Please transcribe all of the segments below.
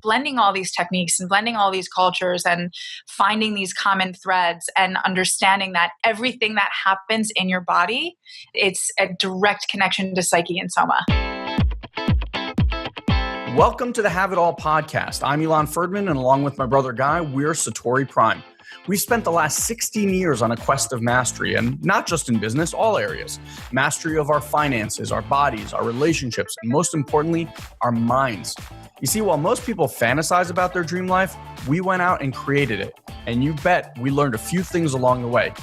blending all these techniques and blending all these cultures and finding these common threads and understanding that everything that happens in your body, it's a direct connection to psyche and soma. Welcome to the Have It All podcast. I'm Elon Ferdman, and along with my brother Guy, we're Satori Prime. We've spent the last 16 years on a quest of mastery, and not just in business, all areas. Mastery of our finances, our bodies, our relationships, and most importantly, our minds. You see, while most people fantasize about their dream life, we went out and created it. And you bet we learned a few things along the way.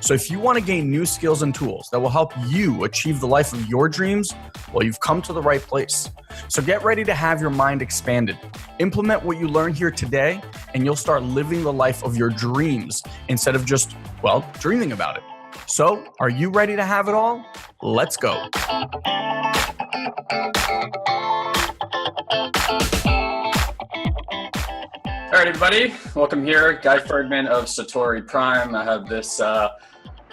So if you want to gain new skills and tools that will help you achieve the life of your dreams, well, you've come to the right place. So get ready to have your mind expanded. Implement what you learn here today, and you'll start living the life of your dreams instead of just, dreaming about it. So are you ready to have it all? Let's go. All right, everybody. Welcome here. Guy Ferdman of Satori Prime. I have this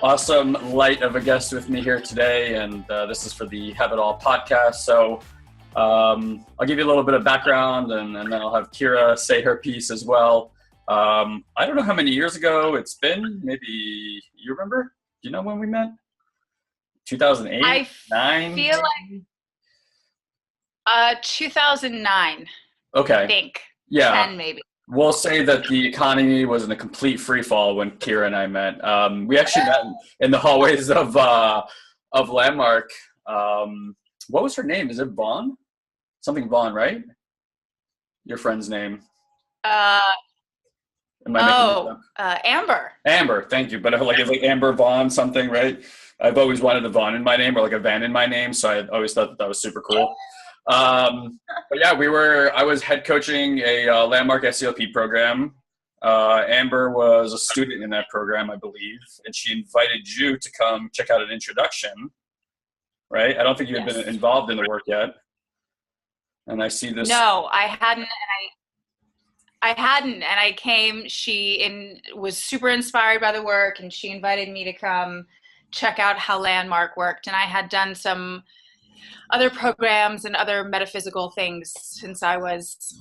awesome light of a guest with me here today, and this is for the Have It All podcast. So I'll give you a little bit of background, and then I'll have Kira say her piece as well. I don't know how many years ago it's been. Maybe you remember? Do you know when we met? 2008? I 9? feel like 2009. Okay. I think. Yeah. 10 maybe. We'll say that the economy was in a complete free fall when Kira and I met. We actually met in the hallways of Landmark. What was her name? Is it Vaughn? Something Vaughn, right? Your friend's name. Amber. Amber, thank you. But it's like Amber Vaughn something, right? I've always wanted a Vaughn in my name or like a Van in my name, so I always thought that was super cool. But yeah, I was head coaching a Landmark SELP program. Amber was a student in that program, I believe, and she invited you to come check out an introduction, right? I don't think you had been involved in the work yet. And I see this. No, I hadn't. And I came, was super inspired by the work, and she invited me to come check out how Landmark worked. And I had done some other programs and other metaphysical things since I was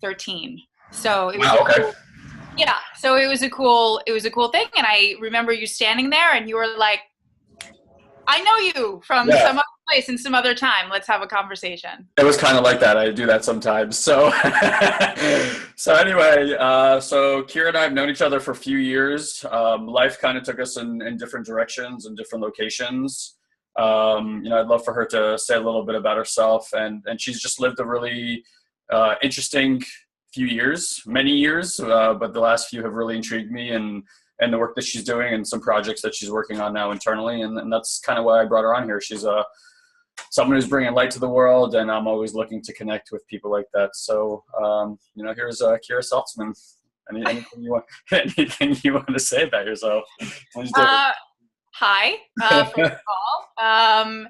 13. So it was so it was a cool thing. And I remember you standing there and you were like, I know you from some other place and some other time. Let's have a conversation. It was kind of like that. I do that sometimes. So anyway, so Kira and I have known each other for a few years. Life kind of took us in different directions and different locations. I'd love for her to say a little bit about herself, and she's just lived a really interesting many years, but the last few have really intrigued me, and the work that she's doing and some projects that she's working on now internally, and that's kind of why I brought her on here. She's someone who's bringing light to the world, and I'm always looking to connect with people like that. So here's Kira Saltzman. Anything you want to say about yourself? Hi, first of all,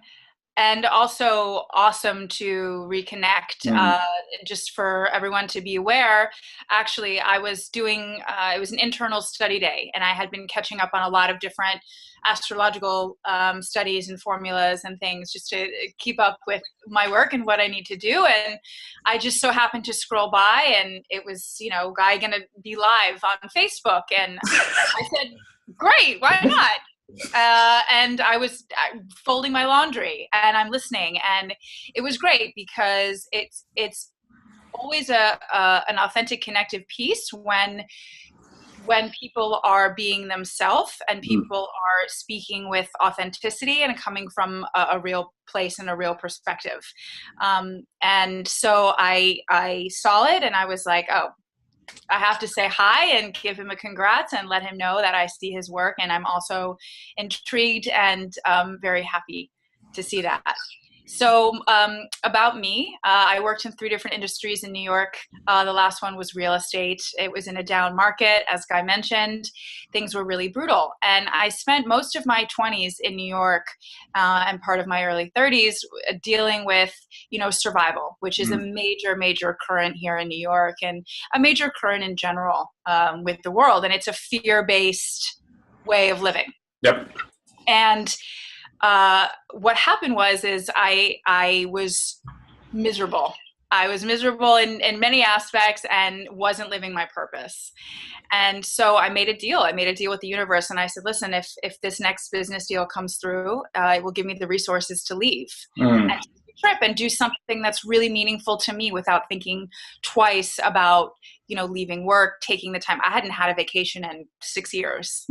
and also awesome to reconnect. Just for everyone to be aware, actually, I was doing, it was an internal study day, and I had been catching up on a lot of different astrological studies and formulas and things just to keep up with my work and what I need to do. And I just so happened to scroll by, and it was, Guy gonna be live on Facebook. And I said, great, why not? And I was folding my laundry, and I'm listening, and it was great because it's always an authentic connective piece when people are being themselves and people are speaking with authenticity and coming from a real place and a real perspective. And so I saw it, and I was like, oh, I have to say hi and give him a congrats and let him know that I see his work, and I'm also intrigued and very happy to see that. So about me, I worked in 3 different industries in New York. The last one was real estate. It was in a down market, as Guy mentioned. Things were really brutal. And I spent most of my 20s in New York and part of my early 30s dealing with, survival, which is a major, major current here in New York and a major current in general with the world. And it's a fear-based way of living. Yep. And what happened was I was miserable. I was miserable in many aspects and wasn't living my purpose. And so I made a deal. I made a deal with the universe, and I said, listen, if this next business deal comes through, it will give me the resources to leave and take a trip and do something that's really meaningful to me without thinking twice about, leaving work, taking the time. I hadn't had a vacation in 6 years.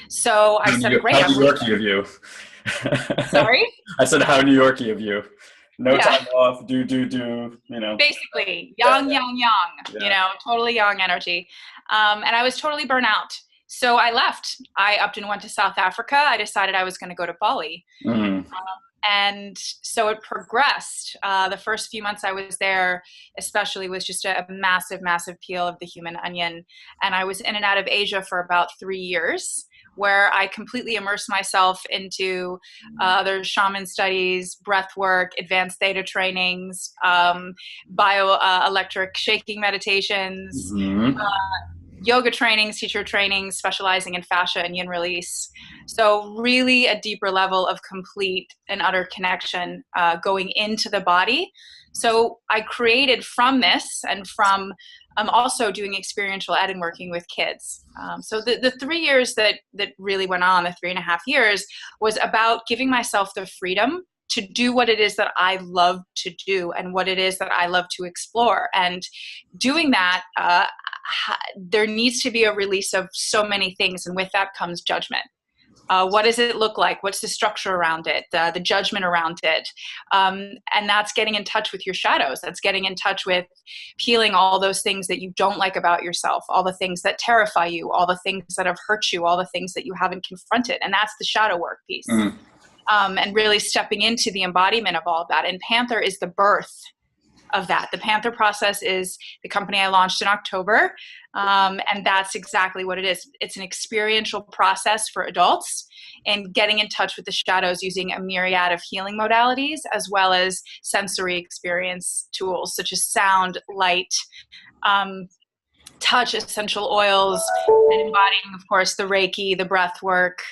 So I said, great. How New Yorkie of you. Sorry? I said, how New Yorkie of you. No time off, do, Basically, young, totally young energy. And I was totally burnt out. So I left. I upped and went to South Africa. I decided I was going to go to Bali. And so it progressed. The first few months I was there, especially, was just a massive, massive peel of the human onion. And I was in and out of Asia for about 3 years, where I completely immersed myself into other shaman studies, breath work, advanced theta trainings, bioelectric shaking meditations, yoga trainings, teacher trainings, specializing in fascia and yin release. So really a deeper level of complete and utter connection going into the body. So I created from this, and from also doing experiential ed and working with kids. So the 3 years that really went on, the 3.5 years, was about giving myself the freedom to do what it is that I love to do and what it is that I love to explore. And doing that, there needs to be a release of so many things. And with that comes judgment. What does it look like? What's the structure around it? The judgment around it? And that's getting in touch with your shadows. That's getting in touch with peeling all those things that you don't like about yourself, all the things that terrify you, all the things that have hurt you, all the things that you haven't confronted. And that's the shadow work piece. And really stepping into the embodiment of all of that. And Panther is the birth of that. The Panther process is the company I launched in October. And that's exactly what it is. It's an experiential process for adults and getting in touch with the shadows using a myriad of healing modalities, as well as sensory experience tools such as sound, light, touch, essential oils, and embodying, of course, the Reiki, the breath work,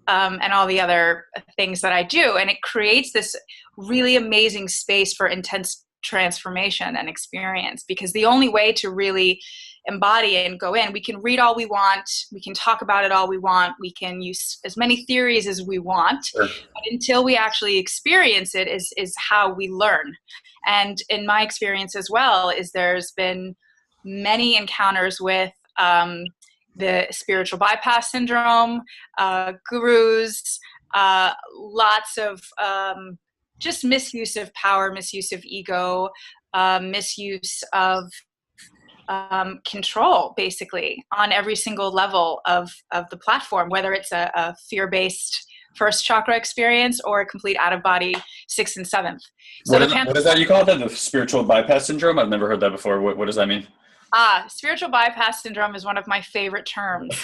and all the other things that I do. And it creates this really amazing space for intense transformation and experience, because the only way to really embody and go in, we can read all we want, we can talk about it all we want, we can use as many theories as we want, but until we actually experience it is how we learn. And in my experience as well, is there's been many encounters with the spiritual bypass syndrome, gurus, lots of just misuse of power, misuse of ego, misuse of control, basically, on every single level of the platform, whether it's a fear-based first chakra experience or a complete out-of-body 6th and 7th. So what is that you call it? The spiritual bypass syndrome? I've never heard that before. What does that mean? Spiritual bypass syndrome is one of my favorite terms.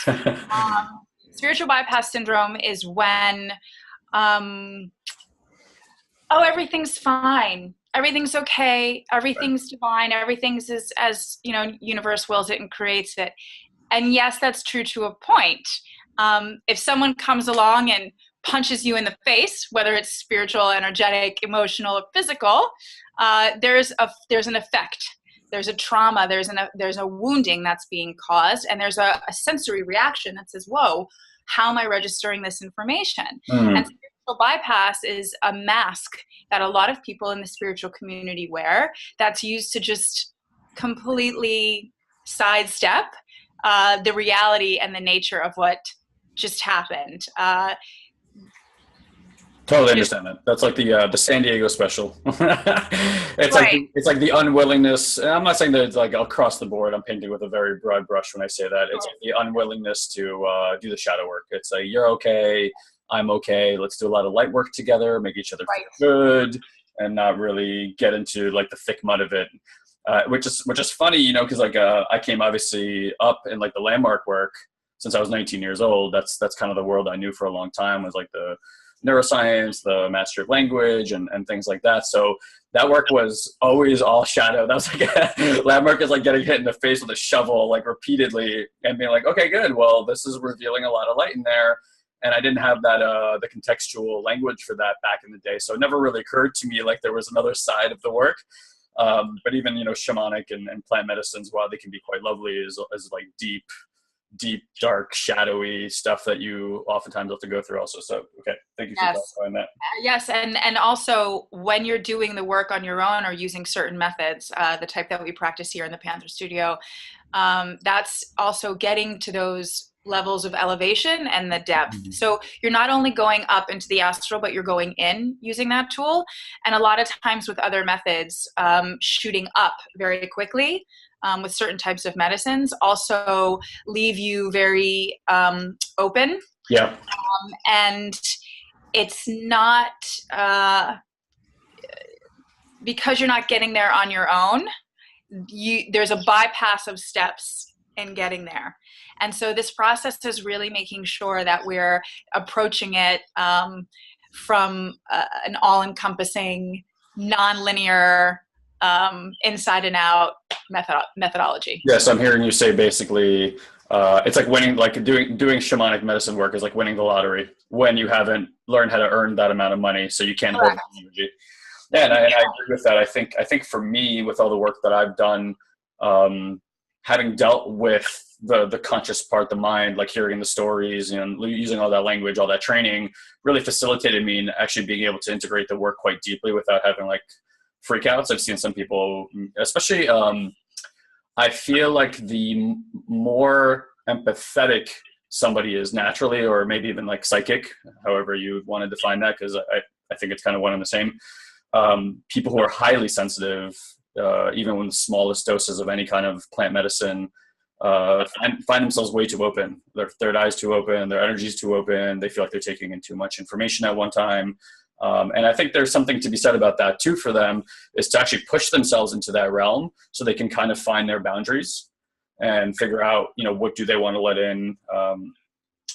Spiritual bypass syndrome is when everything's fine, everything's okay, everything's divine, everything's as universe wills it and creates it. And yes, that's true to a point. If someone comes along and punches you in the face, whether it's spiritual, energetic, emotional, or physical, there's an effect. There's a trauma, there's a wounding that's being caused, and there's a sensory reaction that says, whoa, how am I registering this information? And spiritual bypass is a mask that a lot of people in the spiritual community wear that's used to just completely sidestep the reality and the nature of what just happened. Totally understand that. That's like the San Diego special. It's right. It's like the unwillingness. And I'm not saying that it's like across the board. I'm painting with a very broad brush when I say that. It's like the unwillingness to do the shadow work. It's like, you're okay, I'm okay. Let's do a lot of light work together, make each other feel good, and not really get into like the thick mud of it. Which is funny, because like I came obviously up in like the landmark work since I was 19 years old. That's kind of the world I knew for a long time, was like the neuroscience, the mastery of language, and things like that. So that work was always all shadow. That was like landmark is like getting hit in the face with a shovel like repeatedly and being like, okay, good. Well, this is revealing a lot of light in there. And I didn't have that the contextual language for that back in the day. So it never really occurred to me like there was another side of the work. But even, shamanic and plant medicines, while they can be quite lovely, is like deep, dark, shadowy stuff that you oftentimes have to go through also. So, okay. Thank you for Yes. clarifying that. Yes. And also when you're doing the work on your own or using certain methods, the type that we practice here in the Panther Studio, that's also getting to those levels of elevation and the depth. Mm-hmm. So you're not only going up into the astral, but you're going in using that tool. And a lot of times with other methods, shooting up very quickly with certain types of medicines also leave you very open. Yeah. And it's not because you're not getting there on your own. There's a bypass of steps in getting there. And so this process is really making sure that we're approaching it from an all-encompassing, non-linear, inside and out methodology. Yes, I'm hearing you say basically it's like winning, like doing shamanic medicine work is like winning the lottery when you haven't learned how to earn that amount of money, so you can't hold the energy. Yeah, and I agree with that. I think for me, with all the work that I've done, having dealt with the conscious part, the mind, like hearing the stories, using all that language, all that training, really facilitated me in actually being able to integrate the work quite deeply without having like freakouts. I've seen some people, especially, I feel like the more empathetic somebody is naturally, or maybe even like psychic, however you want to define that, because I think it's kind of one and the same. People who are highly sensitive, even with the smallest doses of any kind of plant medicine, find themselves way too open. Their third eye's too open, their energy's too open, they feel like they're taking in too much information at one time. And I think there's something to be said about that too for them, is to actually push themselves into that realm so they can kind of find their boundaries and figure out, what do they want to let in,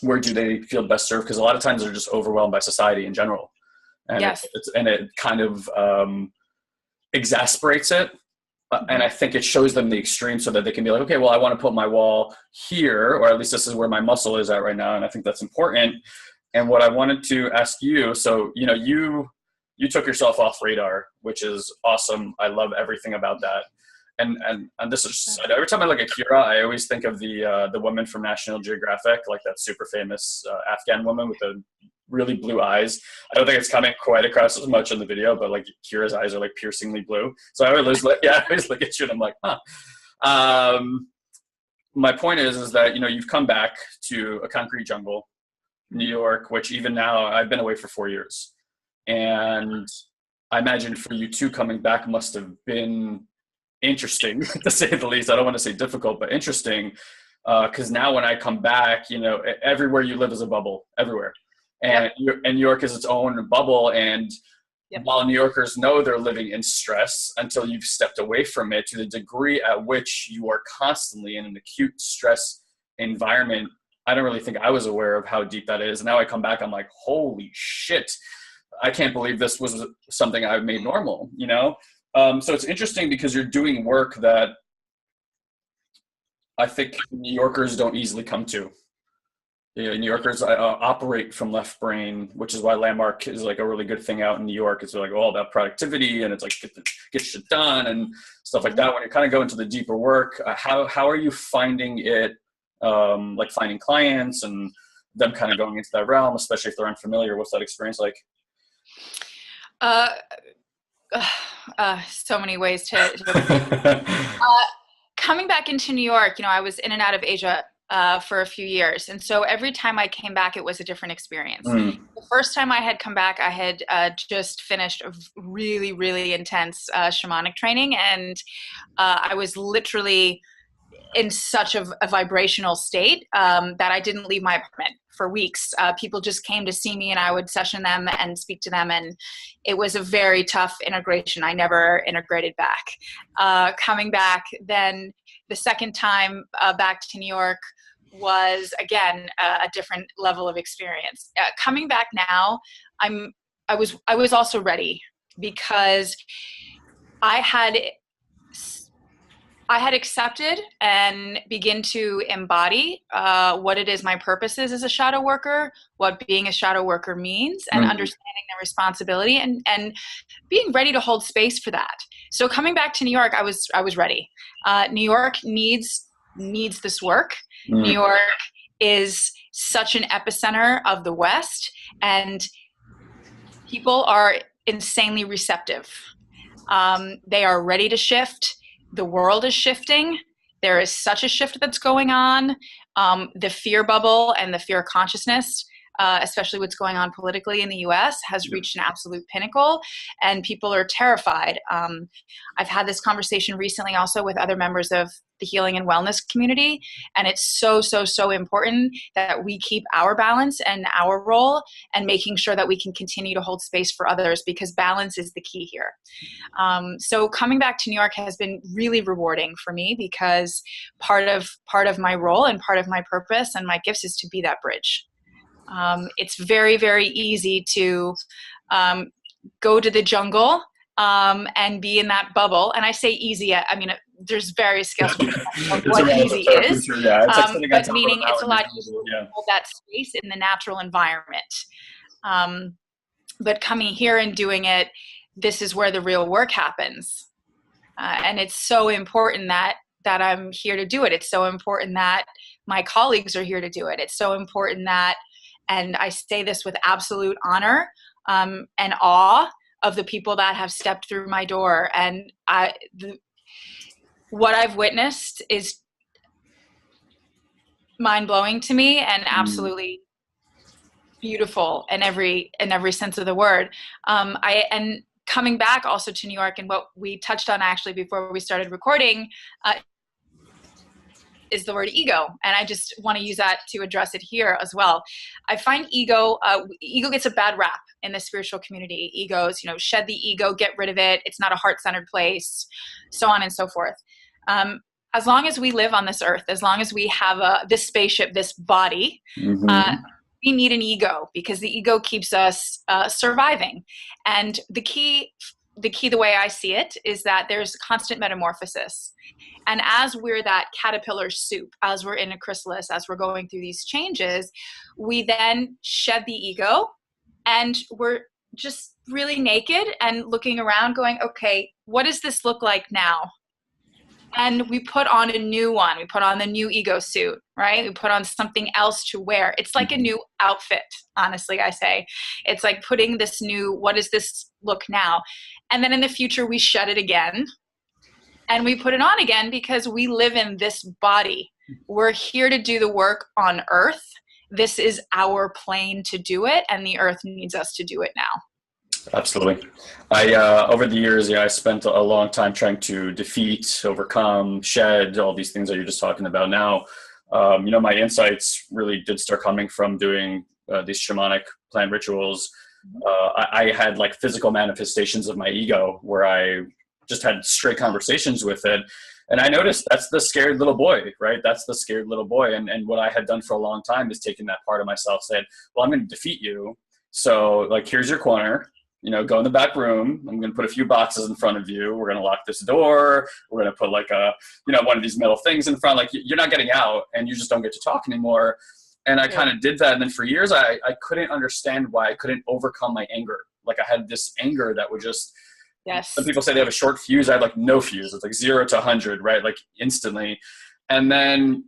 where do they feel best served? Because a lot of times they're just overwhelmed by society in general. And yes. it kind of exasperates it. And I think it shows them the extreme so that they can be like, okay, well, I want to put my wall here, or at least this is where my muscle is at right now. And I think that's important. And what I wanted to ask you, so, you took yourself off radar, which is awesome. I love everything about that. And this is, every time I look at Kira, I always think of the woman from National Geographic, like that super famous Afghan woman with the really blue eyes. I don't think it's coming quite across as much in the video, but like Kira's eyes are like piercingly blue. So I always look at you and I'm like, huh. My point is that, you've come back to a concrete jungle, New York, which even now I've been away for 4 years. And I imagine for you too, coming back must have been interesting to say the least. I don't want to say difficult, but interesting. Cause now when I come back, everywhere you live is a bubble everywhere. And, and New York is its own bubble. And while New Yorkers know they're living in stress, until you've stepped away from it, to the degree at which you are constantly in an acute stress environment, I don't really think I was aware of how deep that is. And now I come back, I'm like, holy shit, I can't believe this was something I've made normal, So it's interesting because you're doing work that I think New Yorkers don't easily come to. New Yorkers operate from left brain, which is why Landmark is like a really good thing out in New York. It's like all about productivity, and it's like get shit done and stuff like that. When you kind of go into the deeper work, how are you finding it? Like finding clients and them kind of going into that realm, especially if they're unfamiliar. What's that experience like? So many ways coming back into New York, I was in and out of Asia for a few years. And so every time I came back, it was a different experience. The first time I had come back, I had just finished a really, really intense shamanic training. And I was literally in such a vibrational state that I didn't leave my apartment for weeks. People just came to see me and I would session them and speak to them. And it was a very tough integration. I never integrated back. Coming back then the second time back to New York was again a different level of experience. Coming back now, I was also ready because I had I had accepted and begin to embody what it is my purpose is as a shadow worker, what being a shadow worker means, and understanding the responsibility and being ready to hold space for that. So coming back to New York, I was ready. New York needs this work. New York is such an epicenter of the West, and people are insanely receptive. They are ready to shift. The world is shifting. There is such a shift that's going on. The fear bubble and the fear consciousness, especially what's going on politically in the US, has reached an absolute pinnacle, and people are terrified. I've had this conversation recently also with other members of the healing and wellness community, and it's so, so, so important that we keep our balance and our role, and making sure that we can continue to hold space for others, because balance is the key here. So coming back to New York has been really rewarding for me, because part of my role and part of my purpose and my gifts is to be that bridge. It's very, very easy to go to the jungle and be in that bubble. And I say easy, I mean, there's various scales of what easy is, but meaning it's a lot easier to hold that space in the natural environment. But coming here and doing it, this is where the real work happens. And it's so important that I'm here to do it. It's so important that my colleagues are here to do it. It's so important that, and I say this with absolute honor and awe of the people that have stepped through my door. And what I've witnessed is mind-blowing to me and absolutely beautiful in every sense of the word. And coming back also to New York, and what we touched on actually before we started recording, is the word ego. And I just want to use that to address it here as well. I find ego gets a bad rap in the spiritual community. Egos, shed the ego, get rid of it. It's not a heart-centered place, so on and so forth. As long as we live on this earth, as long as we have this spaceship, this body, we need an ego, because the ego keeps us surviving. And the key, the way I see it, is that there's constant metamorphosis. And as we're that caterpillar soup, as we're in a chrysalis, as we're going through these changes, we then shed the ego, and we're just really naked and looking around going, okay, what does this look like now? And we put on a new one. We put on the new ego suit, right? We put on something else to wear. It's like a new outfit, honestly, I say. It's like putting this new, what does this look now? And then in the future, we shed it again. And we put it on again, because we live in this body. We're here to do the work on Earth. This is our plane to do it, and the Earth needs us to do it now. Absolutely. Over the years, I spent a long time trying to defeat, overcome, shed all these things that you're just talking about now. My insights really did start coming from doing these shamanic plant rituals. I had like physical manifestations of my ego, where I just had straight conversations with it. And I noticed that's the scared little boy, right? That's the scared little boy. And what I had done for a long time is taking that part of myself, said, well, I'm going to defeat you. So like, here's your corner, go in the back room. I'm going to put a few boxes in front of you. We're going to lock this door. We're going to put like one of these metal things in front. Like, you're not getting out, and you just don't get to talk anymore. And I kind of did that. And then for years, I couldn't understand why I couldn't overcome my anger. Like, I had this anger that would just, some people say they have a short fuse. I had like no fuse. It's like 0 to 100, right? Like instantly. And then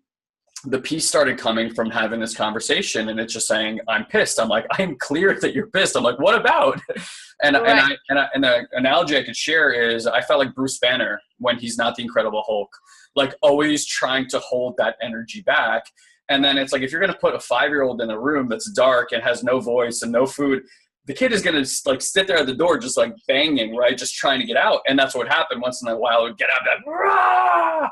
the peace started coming from having this conversation, and it's just saying, I'm pissed. I'm like, I'm clear that you're pissed. I'm like, what about? And the analogy I could share is, I felt like Bruce Banner when he's not the Incredible Hulk, like always trying to hold that energy back. And then it's like, if you're going to put a 5-year-old in a room that's dark and has no voice and no food, the kid is going to like sit there at the door, just like banging, right? Just trying to get out. And that's what happened. Once in a while, it would get out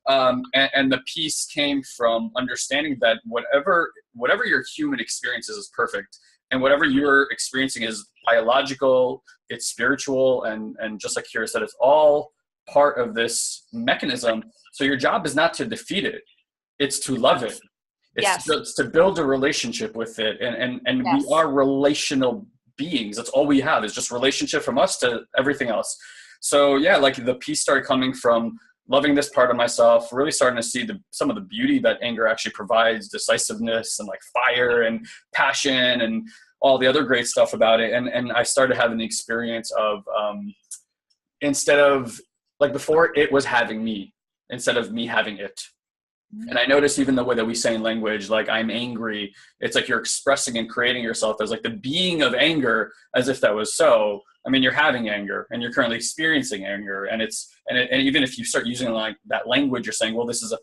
that, and the peace came from understanding that whatever your human experience is perfect, and whatever you're experiencing is biological, it's spiritual, and just like Kira said, it's all part of this mechanism. So your job is not to defeat it; it's to love it. It's to build a relationship with it, and we are relational beings. That's all we have, is just relationship from us to everything else. So like the peace started coming from loving this part of myself, really starting to see some of the beauty that anger actually provides, decisiveness and like fire and passion and all the other great stuff about it. And I started having the experience of, instead of like before, it was having me instead of me having it. And I notice even the way that we say in language, like I'm angry, it's like you're expressing and creating yourself as like the being of anger, as if that was so. I mean, you're having anger and you're currently experiencing anger. And and even if you start using like that language, you're saying, well, this is a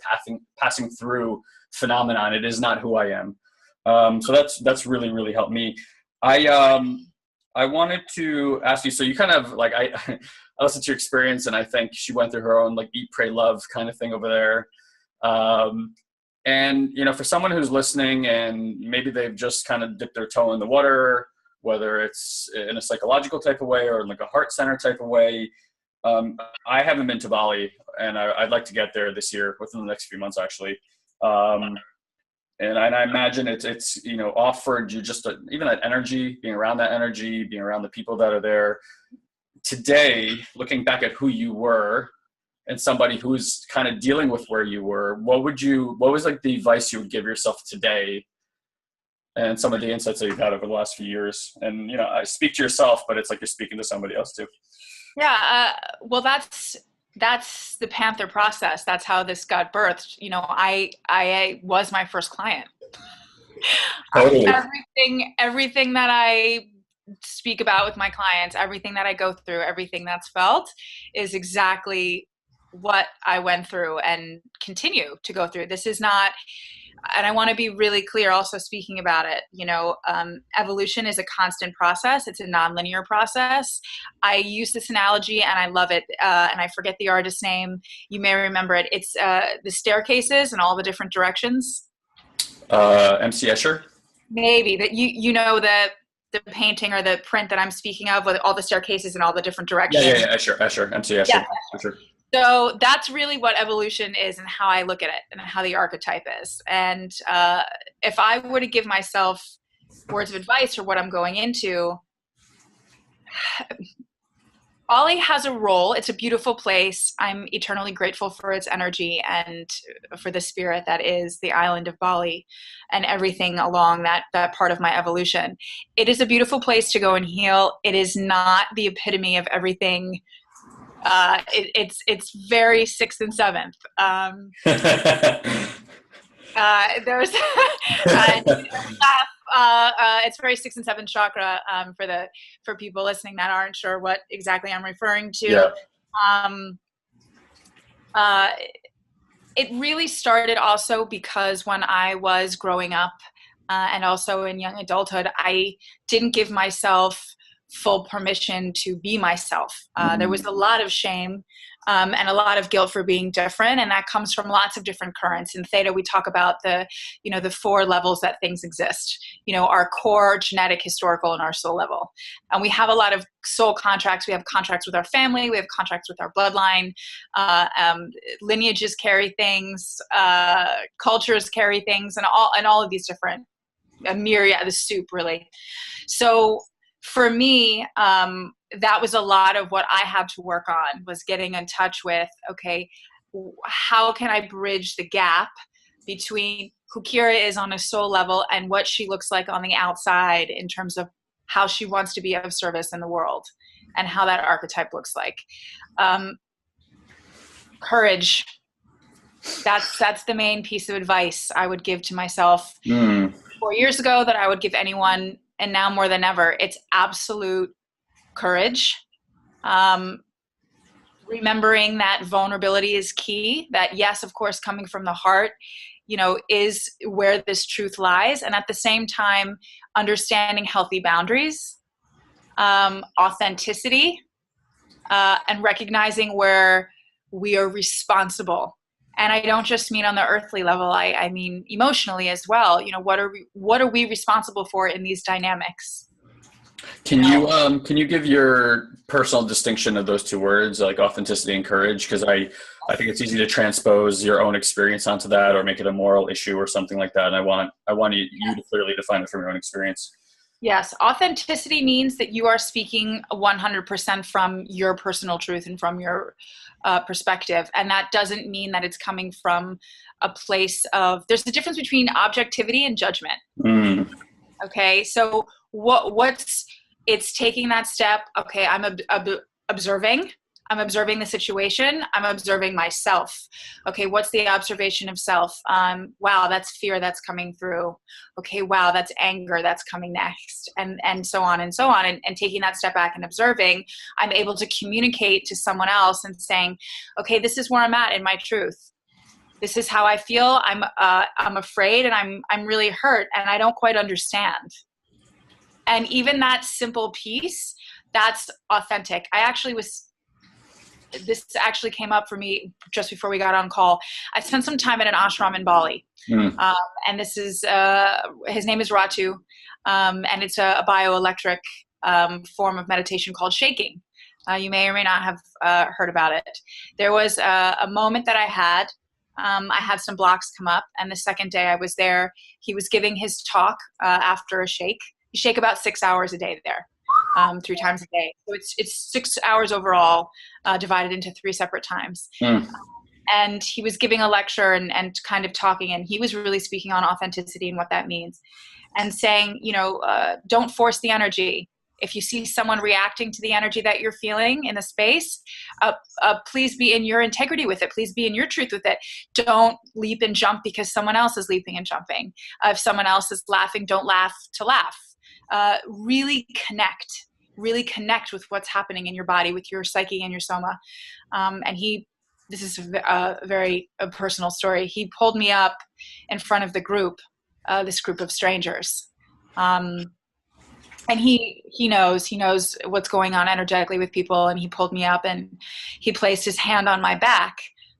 passing through phenomenon. It is not who I am. So that's really, really helped me. I wanted to ask you, so you kind of like, I listened to your experience, and I think she went through her own like eat, pray, love kind of thing over there. And, you know, for someone who's listening and maybe they've just kind of dipped their toe in the water, whether it's in a psychological type of way or in like a heart center type of way. I haven't been to Bali, and I'd like to get there this year, within the next few months, actually. And I imagine it's, you know, offered you just even that energy, being around that energy, being around the people that are there. Today, looking back at who you were, and somebody who's kind of dealing with where you were, what was like the advice you would give yourself today, and some of the insights that you've had over the last few years? And, you know, I speak to yourself, but it's like you're speaking to somebody else too. Yeah. Well, that's the Panther process. That's how this got birthed. You know, I was my first client. Totally. Everything that I speak about with my clients, everything that I go through, everything that's felt is exactly what I went through and continue to go through. This is not, and I want to be really clear also speaking about it, you know, evolution is a constant process. It's a nonlinear process. I use this analogy and I love it. And I forget the artist's name. You may remember it. It's the staircases in all the different directions. MC Escher? Maybe, but you know the painting or the print that I'm speaking of with all the staircases in all the different directions. Yeah, Escher, MC Escher. Yeah. For sure. So that's really what evolution is and how I look at it and how the archetype is. And if I were to give myself words of advice or what I'm going into, Bali has a role. It's a beautiful place. I'm eternally grateful for its energy and for the spirit that is the island of Bali and everything along that part of my evolution. It is a beautiful place to go and heal. It is not the epitome of everything. It's very 6th and 7th. There's it's very 6th and 7th chakra for people listening that aren't sure what exactly I'm referring to. Yeah. It really started also because when I was growing up and also in young adulthood, I didn't give myself full permission to be myself. There was a lot of shame and a lot of guilt for being different, and that comes from lots of different currents. In Theta, we talk about the 4 levels that things exist. You know, our core, genetic, historical, and our soul level. And we have a lot of soul contracts. We have contracts with our family. We have contracts with our bloodline. Lineages carry things. Cultures carry things, and all of these different, a myriad, the soup, really. So for me, that was a lot of what I had to work on, was getting in touch with, okay, how can I bridge the gap between who Kira is on a soul level and what she looks like on the outside in terms of how she wants to be of service in the world and how that archetype looks like. Courage. That's the main piece of advice I would give to myself 4 years ago, that I would give anyone. And now more than ever, it's absolute courage. Remembering that vulnerability is key, that yes, of course, coming from the heart, you know, is where this truth lies. And at the same time, understanding healthy boundaries, authenticity, and recognizing where we are responsible. And I don't just mean on the earthly level, I mean emotionally as well. You know, what are we responsible for in these dynamics? Can you give your personal distinction of those 2 words, like authenticity and courage? Because I think it's easy to transpose your own experience onto that or make it a moral issue or something like that. And I want you to clearly define it from your own experience. Yes, authenticity means that you are speaking 100% from your personal truth and from your perspective. And that doesn't mean that it's coming from a place of, there's a difference between objectivity and judgment. Mm. Okay, so it's taking that step. Okay, I'm observing. I'm observing the situation. I'm observing myself. Okay, what's the observation of self? Wow, that's fear that's coming through. Okay, wow, that's anger that's coming next, and so on and so on. And taking that step back and observing, I'm able to communicate to someone else and saying, okay, this is where I'm at in my truth. This is how I feel. I'm afraid, and I'm really hurt, and I don't quite understand. And even that simple piece, that's authentic. This actually came up for me just before we got on call. I spent some time at an ashram in Bali. And this is, his name is Ratu. And it's a bioelectric form of meditation called shaking. You may or may not have heard about it. There was a moment that I had some blocks come up. And the second day I was there, he was giving his talk after a shake. You shake about 6 hours a day there. 3 times a day. So it's 6 hours overall, divided into 3 separate times. And he was giving a lecture and kind of talking, and he was really speaking on authenticity and what that means, and saying, don't force the energy. If you see someone reacting to the energy that you're feeling in the space, please be in your integrity with it. Please be in your truth with it. Don't leap and jump because someone else is leaping and jumping. If someone else is laughing, don't laugh to laugh. Really connect with what's happening in your body, with your psyche and your soma. This is a personal story. He pulled me up in front of the group, this group of strangers. And he knows what's going on energetically with people. And he pulled me up and he placed his hand on my back.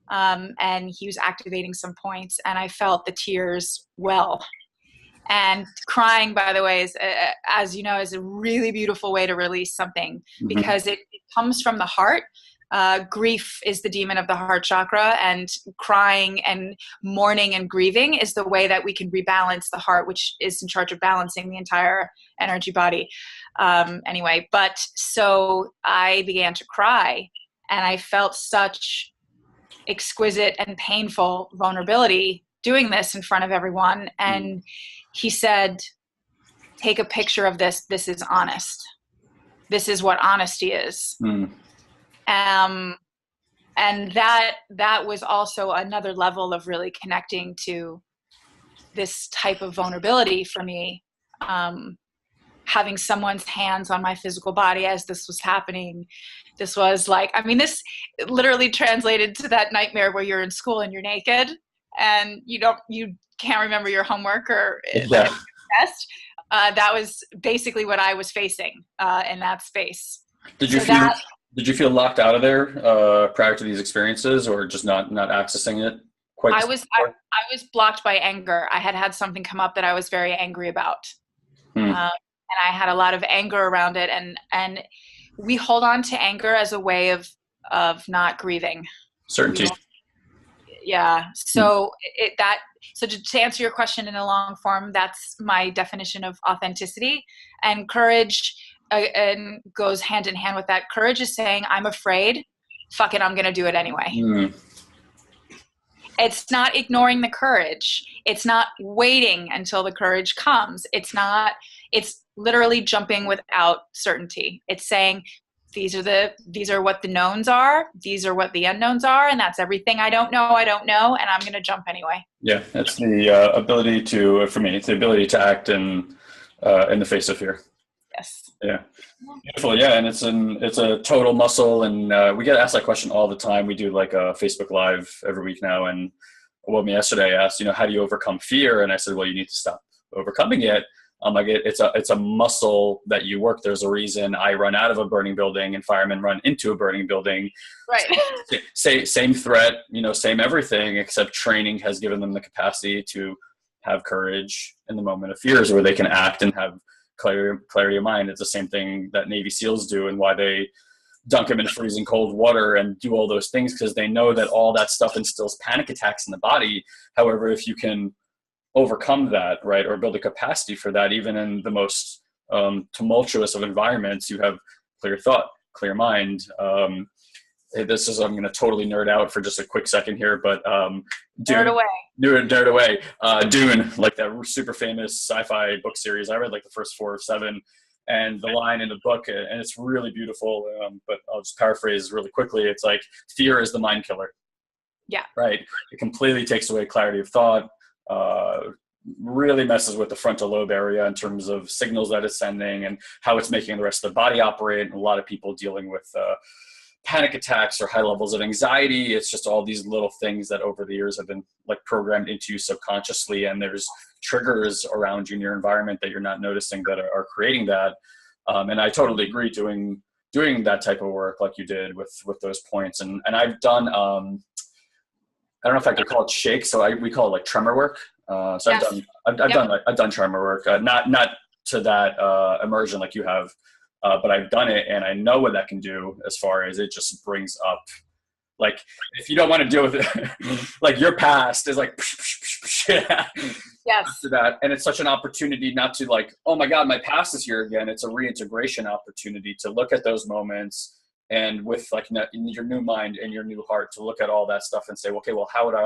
And he was activating some points, and I felt the tears well. And crying, by the way, is, as you know, is a really beautiful way to release something, because it comes from the heart. Grief is the demon of the heart chakra, and crying and mourning and grieving is the way that we can rebalance the heart, which is in charge of balancing the entire energy body. But so I began to cry, and I felt such exquisite and painful vulnerability doing this in front of everyone. And he said, take a picture of this. This is honest. This is what honesty is. And that was also another level of really connecting to this type of vulnerability for me. Having someone's hands on my physical body as this was happening. This was like, this literally translated to that nightmare where you're in school and you're naked and you can't remember your homework or test. That was basically what I was facing in that space. Did you feel locked out of there prior to these experiences, or just not accessing it quite? I was blocked by anger. I had something come up that I was very angry about. And I had a lot of anger around it, and we hold on to anger as a way of not grieving. Certainty. Yeah. So to answer your question in a long form, that's my definition of authenticity. And courage and goes hand in hand with that. Courage is saying, I'm afraid, fuck it, I'm going to do it anyway. It's not ignoring the courage. It's not waiting until the courage comes. It's literally jumping without certainty. It's saying, these are what the knowns are. These are what the unknowns are. And that's everything I don't know. And I'm going to jump anyway. Yeah. That's the ability for me, it's the ability to act in the face of fear. Yes. Yeah. Beautiful. Yeah. And it's a total muscle. And we get asked that question all the time. We do like a Facebook Live every week now. And a woman yesterday asked, how do you overcome fear? And I said, well, you need to stop overcoming it. It's a muscle that you work. There's a reason I run out of a burning building and firemen run into a burning building. Right. Same threat, same everything, except training has given them the capacity to have courage in the moment of fears, where they can act and have clarity of mind. It's the same thing that Navy SEALs do, and why they dunk them in freezing cold water and do all those things, because they know that all that stuff instills panic attacks in the body. However, if you can overcome that, right, or build a capacity for that, even in the most tumultuous of environments, you have clear thought, clear mind. This is, I'm going to totally nerd out for just a quick second here, but Nerd away. Nerd away. Dune, like that super famous sci-fi book series. I read like the first 4 or 7, and the line in the book, and it's really beautiful, but I'll just paraphrase really quickly. It's like, fear is the mind killer. Yeah. Right. It completely takes away clarity of thought, really messes with the frontal lobe area in terms of signals that it's sending and how it's making the rest of the body operate. And a lot of people dealing with panic attacks or high levels of anxiety. It's just all these little things that over the years have been like programmed into you subconsciously. And there's triggers around you in your environment that you're not noticing that are creating that. And I totally agree doing that type of work like you did with those points. And I've done, I don't know if I could call it shake. So we call it like tremor work. So yes. I've done tremor work, not to that immersion like you have, but I've done it and I know what that can do as far as it just brings up, like, if you don't want to deal with it, like your past is like, yes. After that. And it's such an opportunity not to like, oh my God, my past is here again. It's a reintegration opportunity to look at those moments and with like in your new mind and your new heart to look at all that stuff and say, okay, well, how would I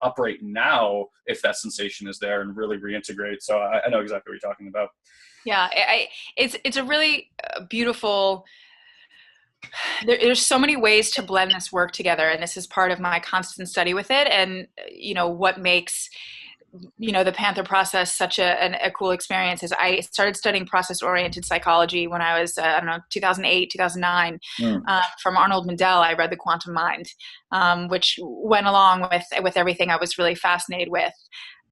operate now if that sensation is there, and really reintegrate. So I know exactly what you're talking about. Yeah, it's a really beautiful. There's so many ways to blend this work together, and this is part of my constant study with it. And what makes the Panther process such a cool experience is I started studying process-oriented psychology when I was 2008, 2009. From Arnold Mindell. I read The Quantum Mind, which went along with everything I was really fascinated with.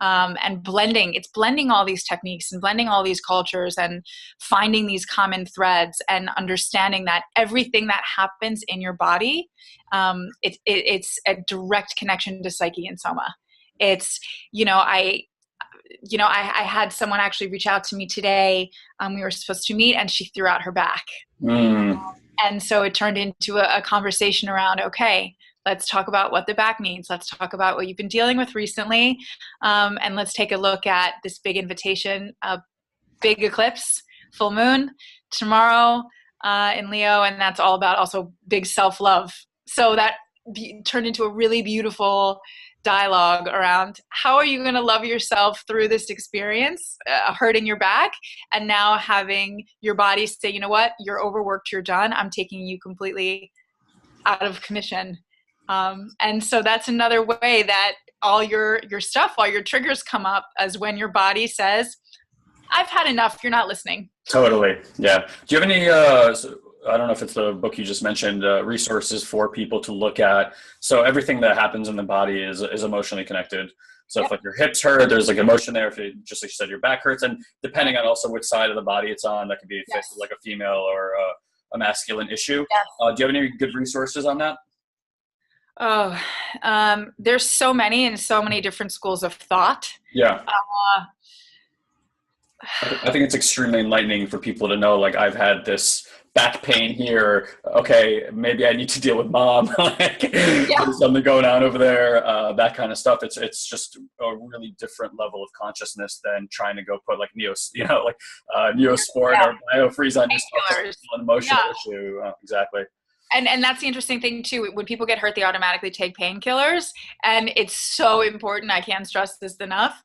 And it's blending all these techniques and blending all these cultures and finding these common threads and understanding that everything that happens in your body, it's a direct connection to psyche and soma. It's, I had someone actually reach out to me today. We were supposed to meet and she threw out her back. And so it turned into a conversation around, okay, let's talk about what the back means. Let's talk about what you've been dealing with recently. And let's take a look at this big invitation, big eclipse, full moon tomorrow in Leo. And that's all about also big self-love. So that turned into a really beautiful dialogue around how are you going to love yourself through this experience, hurting your back, and now having your body say, you know what, you're overworked, you're done. I'm taking you completely out of commission. And so that's another way that all your stuff, all your triggers come up, as when your body says, I've had enough, you're not listening. Totally. Yeah. Do you have any, I don't know if it's the book you just mentioned, resources for people to look at? So everything that happens in the body is emotionally connected. So if like your hips hurt, there's like emotion there. If you just like you said, your back hurts, and depending on also which side of the body it's on, that could be like a female or a masculine issue. Yes. Do you have any good resources on that? Oh, there's so many and so many different schools of thought. Yeah. I think it's extremely enlightening for people to know, like, I've had this back pain here. Okay, maybe I need to deal with mom. There's something going on over there. That kind of stuff. It's just a really different level of consciousness than trying to go put like Neosport or BioFreeze on yourself. It's an emotional issue. Exactly. And that's the interesting thing too. When people get hurt, they automatically take painkillers, and it's so important. I can't stress this enough.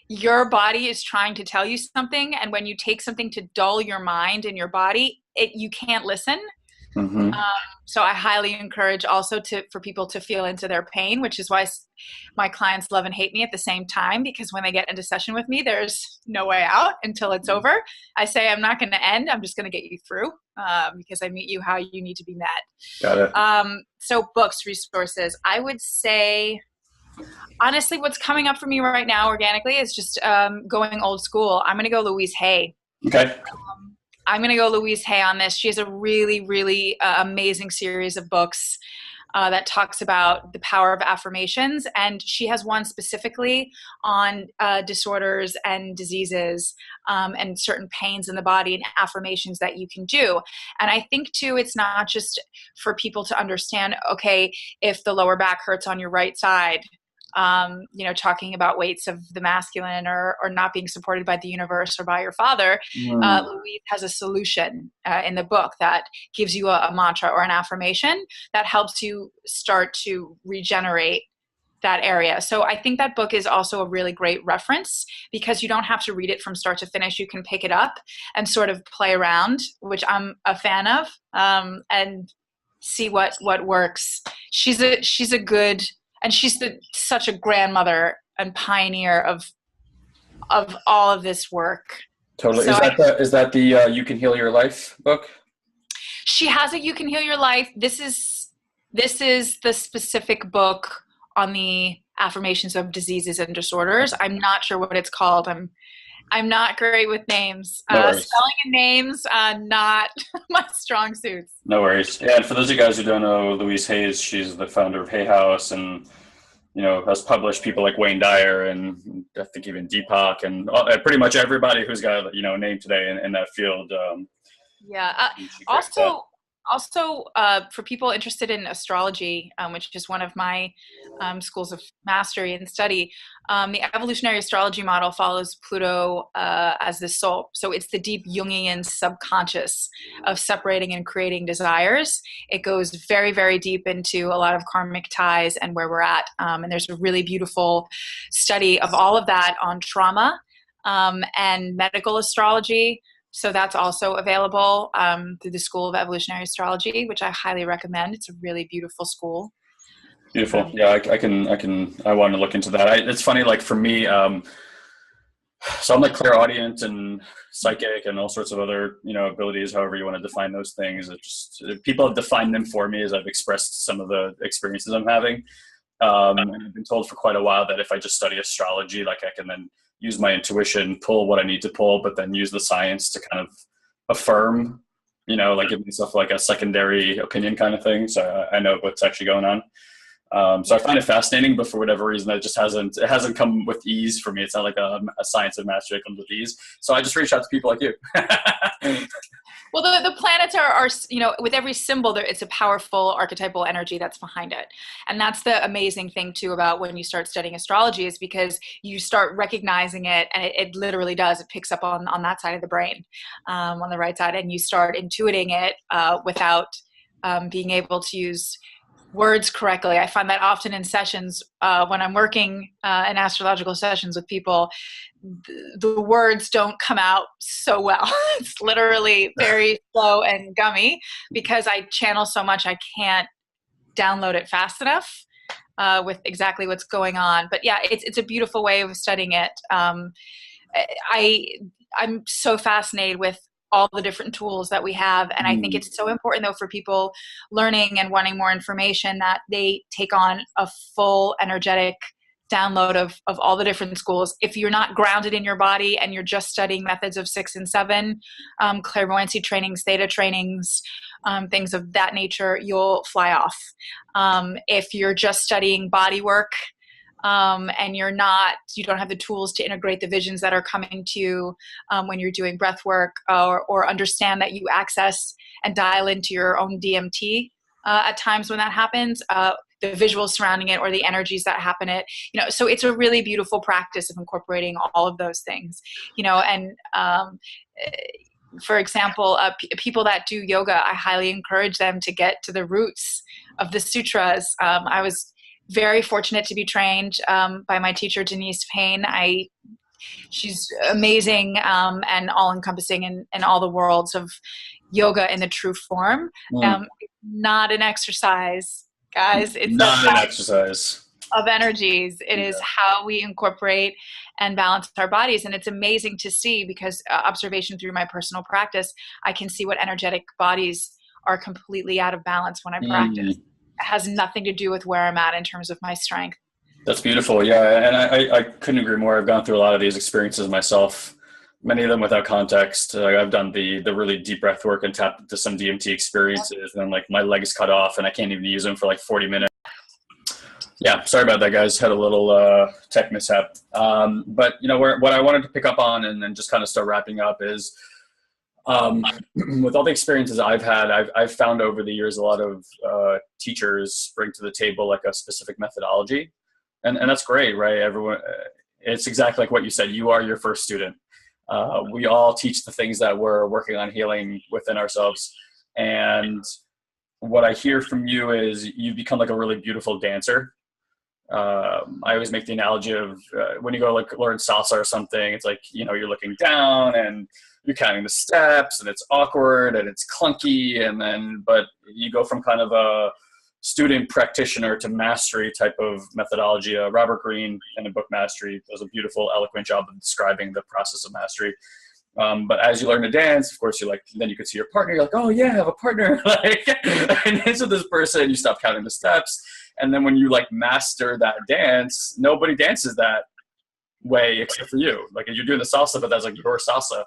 Your body is trying to tell you something, and when you take something to dull your mind and your body, you can't listen. Mm-hmm. So I highly encourage also for people to feel into their pain, which is why my clients love and hate me at the same time, because when they get into session with me, there's no way out until it's over. I say, I'm not going to end. I'm just going to get you through, because I meet you how you need to be met. Got it. So books, resources, I would say, honestly, what's coming up for me right now organically is just going old school. I'm going to go Louise Hay. Okay. I'm going to go Louise Hay on this. She has a really, really amazing series of books that talks about the power of affirmations. And she has one specifically on disorders and diseases and certain pains in the body and affirmations that you can do. And I think, too, it's not just for people to understand, okay, if the lower back hurts on your right side, talking about weights of the masculine or not being supported by the universe or by your father, Louise has a solution in the book that gives you a mantra or an affirmation that helps you start to regenerate that area. So I think that book is also a really great reference because you don't have to read it from start to finish. You can pick it up and sort of play around, which I'm a fan of, and see what works. She's a good, and she's such a grandmother and pioneer of all of this work. Totally. So Is that the You Can Heal Your Life book? She has a You Can Heal Your Life. This is the specific book on the affirmations of diseases and disorders. I'm not sure what it's called. I'm not great with names. No worries. Spelling and names, not my strong suits. No worries. Yeah, and for those of you guys who don't know Louise Hayes, she's the founder of Hay House and, has published people like Wayne Dyer and I think even Deepak and pretty much everybody who's got, a name today in that field. Also, for people interested in astrology, which is one of my schools of mastery and study, the evolutionary astrology model follows Pluto as the soul. So it's the deep Jungian subconscious of separating and creating desires. It goes very, very deep into a lot of karmic ties and where we're at. And there's a really beautiful study of all of that on trauma and medical astrology. So that's also available through the School of Evolutionary Astrology, which I highly recommend. It's a really beautiful school. Beautiful. Yeah, I want to look into that. It's funny, like for me, so I'm like clairaudient and psychic and all sorts of other, abilities, however you want to define those things. People have defined them for me as I've expressed some of the experiences I'm having. And I've been told for quite a while that if I just study astrology, like I can then use my intuition, pull what I need to pull, but then use the science to kind of affirm, like give myself like a secondary opinion kind of thing. So I know what's actually going on. So I find it fascinating, but for whatever reason, it hasn't come with ease for me. It's not like a science of mastery that comes with ease. So I just reach out to people like you. Well, the planets are with every symbol, it's a powerful archetypal energy that's behind it. And that's the amazing thing, too, about when you start studying astrology is because you start recognizing it, and it literally does. It picks up on that side of the brain, on the right side, and you start intuiting it without being able to use words correctly. I find that often in sessions when I'm working in astrological sessions with people, the words don't come out so well. It's literally very slow and gummy because I channel so much I can't download it fast enough with exactly what's going on. But yeah, it's a beautiful way of studying it. I'm so fascinated with all the different tools that we have. And I think it's so important, though, for people learning and wanting more information that they take on a full energetic download of all the different schools. If you're not grounded in your body and you're just studying methods of 6 and 7, clairvoyancy trainings, theta trainings, things of that nature, you'll fly off. If you're just studying body work, and you don't have the tools to integrate the visions that are coming to you when you're doing breath work, or understand that you access and dial into your own DMT at times when that happens, the visuals surrounding it or the energies that happen so it's a really beautiful practice of incorporating all of those things, and for example, people that do yoga, I highly encourage them to get to the roots of the sutras. I was very fortunate to be trained by my teacher, Denise Payne. She's amazing and all-encompassing in all the worlds of yoga in the true form. Not an exercise, guys. It's not an exercise of energies. It is how we incorporate and balance our bodies. And it's amazing to see because observation through my personal practice, I can see what energetic bodies are completely out of balance when I practice. It has nothing to do with where I'm at in terms of my strength. That's beautiful. Yeah. And I couldn't agree more. I've gone through a lot of these experiences myself, many of them without context. I've done the really deep breath work and tapped into some DMT experiences, and then like my legs cut off and I can't even use them for like 40 minutes. Yeah. Sorry about that, guys. Had a little tech mishap. But what I wanted to pick up on and then just kind of start wrapping up is, with all the experiences I've had, I've found over the years a lot of teachers bring to the table like a specific methodology. And that's great, right? Everyone, it's exactly like what you said. You are your first student. We all teach the things that we're working on healing within ourselves. And what I hear from you is you become like a really beautiful dancer. I always make the analogy of when you go like learn salsa or something, it's like, you know, you're looking down and you're counting the steps and it's awkward and it's clunky. And then, but you go from kind of a student practitioner to mastery type of methodology. Robert Greene in the book Mastery does a beautiful, eloquent job of describing the process of mastery. But as you learn to dance, of course, you're like, then you could see your partner. You're like, oh yeah, I have a partner. Like, and dance with this person. You stop counting the steps, and then when you like master that dance, nobody dances that way except for you. Like you're doing the salsa, but that's like your salsa.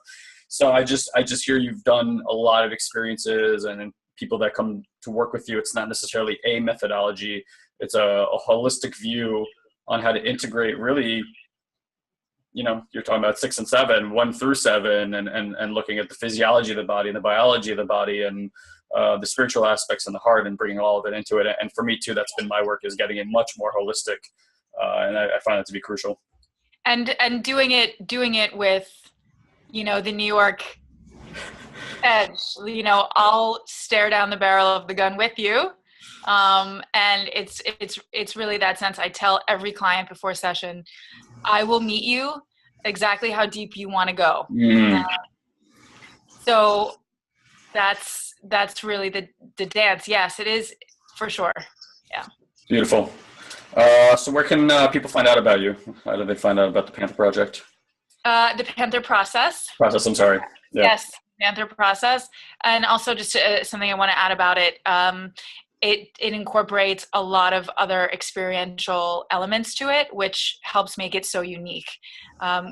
So I just hear you've done a lot of experiences, and people that come to work with you, it's not necessarily a methodology. It's a holistic view on how to integrate really, you know, you're talking about 6 and 7, 1 through 7, and looking at the physiology of the body and the biology of the body and the spiritual aspects and the heart and bringing all of it into it. And for me too, that's been my work, is getting it much more holistic. And I find that to be crucial. And doing it with, you know, the New York edge. You know, I'll stare down the barrel of the gun with you. And it's really that sense. I tell every client before session, I will meet you exactly how deep you want to go. So that's really the dance. Yes, it is for sure. Yeah. Beautiful. So where can people find out about you? How do they find out about the Panther Project? The Panther Process. I'm sorry. Yeah. Yes, Panther Process. And also just something I want to add about it. It incorporates a lot of other experiential elements to it, which helps make it so unique,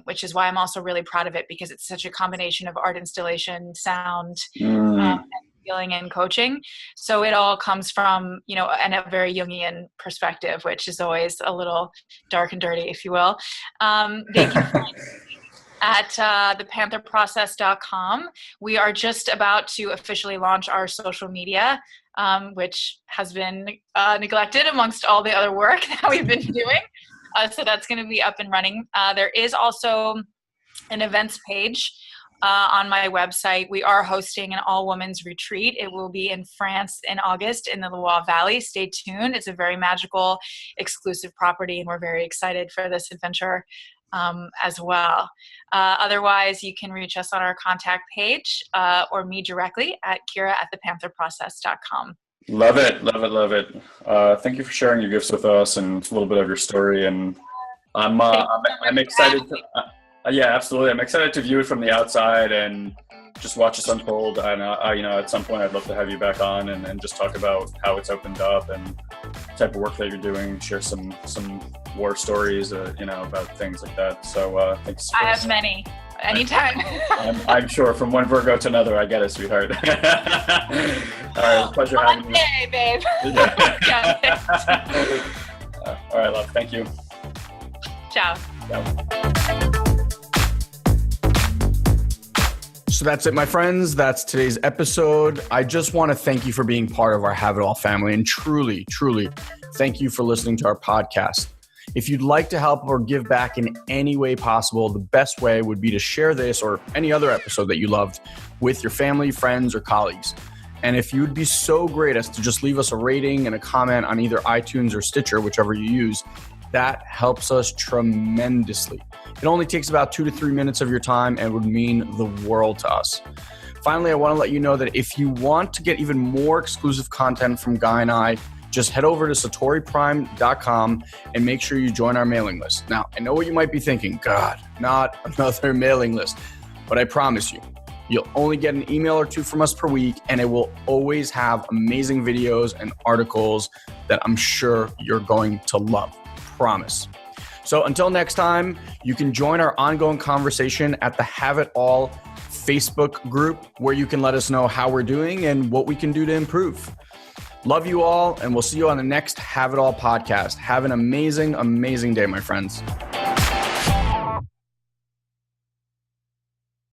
which is why I'm also really proud of it, because it's such a combination of art installation, sound, and healing and coaching. So it all comes from, you know, and a very Jungian perspective, which is always a little dark and dirty, if you will. They can find at thepantherprocess.com. We are just about to officially launch our social media, which has been neglected amongst all the other work that we've been doing. So that's going to be up and running. There is also an events page on my website. We are hosting an all-women's retreat. It will be in France in August in the Loire Valley. Stay tuned. It's a very magical, exclusive property, and we're very excited for this adventure as well. Otherwise, you can reach us on our contact page or me directly at kira@thepantherprocess.com. Love it. Love it. Love it. Thank you for sharing your gifts with us and a little bit of your story. And I'm excited. Yeah, absolutely. I'm excited to view it from the outside and just watch this unfold. And you know, at some point, I'd love to have you back on and just talk about how it's opened up and the type of work that you're doing. Share some war stories, you know, about things like that. So thanks. I have many. Anytime. I'm sure from one Virgo to another, I get it, sweetheart. All right, it's a pleasure having you. Hey, babe. All right, love. Thank you. Ciao. So that's it, my friends. That's today's episode. I just want to thank you for being part of our Have It All family, and truly, truly thank you for listening to our podcast. If you'd like to help or give back in any way possible, the best way would be to share this or any other episode that you loved with your family, friends, or colleagues. And if you'd be so great as to just leave us a rating and a comment on either iTunes or Stitcher, whichever you use, that helps us tremendously. It only takes about 2 to 3 minutes of your time and would mean the world to us. Finally, I want to let you know that if you want to get even more exclusive content from Guy and I, just head over to satoriprime.com and make sure you join our mailing list. Now, I know what you might be thinking, God, not another mailing list, but I promise you, you'll only get an email or two from us per week, and it will always have amazing videos and articles that I'm sure you're going to love. Promise. So until next time, you can join our ongoing conversation at the Have It All Facebook group, where you can let us know how we're doing and what we can do to improve. Love you all, and we'll see you on the next Have It All podcast. Have an amazing, amazing day, my friends.